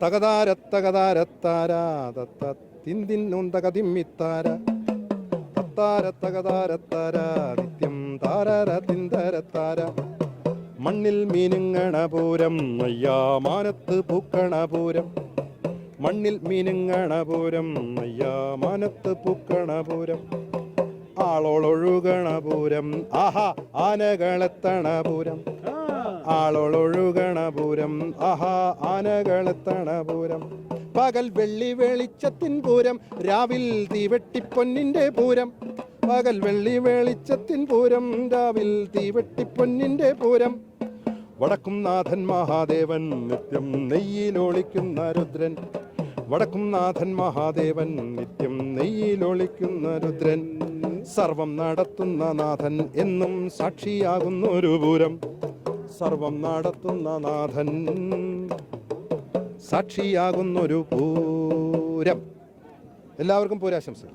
തകതാരത്തകതാരത്താര തത്ത തിന്തിന്നും തകതിമ്മിത്താര തത്താര തകതാരത്താര നിത്യം താരര തിന്തരത്താര മണ്ണിൽ മീനുങ്ങണ പൂരം അയ്യാ മാനത്ത് പൂക്കണ പൂരം മണ്ണിൽ മീനുങ്ങണ പൂരം അയ്യാ മാനത്ത് പൂക്കണ പൂരം ആളോളൊഴുകണ പൂരം ആഹാ ആനകളെത്തണ പൂരം ആളോളൊഴുകണ പൂരം ആഹാ ആനകളെത്തണ പൂരം പകൽ വെള്ളി വെളിച്ചത്തിൻ പൂരം രാവിൽ തീവെട്ടിപ്പൊന്നിൻ്റെ പൂരം പകൽ വെള്ളി വെളിച്ചത്തിൻ പൂരം രാവിൽ തീവെട്ടിപ്പൊന്നിൻ്റെ പൂരം വടക്കും നാഥൻ മഹാദേവൻ നിത്യം നെയ്യിലൊളിക്കുന്ന രുദ്രൻ വടക്കും നാഥൻ മഹാദേവൻ നിത്യം നെയ്യിലൊളിക്കുന്ന രുദ്രൻ സർവം നടത്തുന്ന നാഥൻ എന്നും സാക്ഷിയാകുന്നൊരു പൂരം സർവം നടത്തുന്ന നാഥൻ സാക്ഷിയാകുന്നൊരു പൂരം. എല്ലാവർക്കും പൂരാശംസകൾ.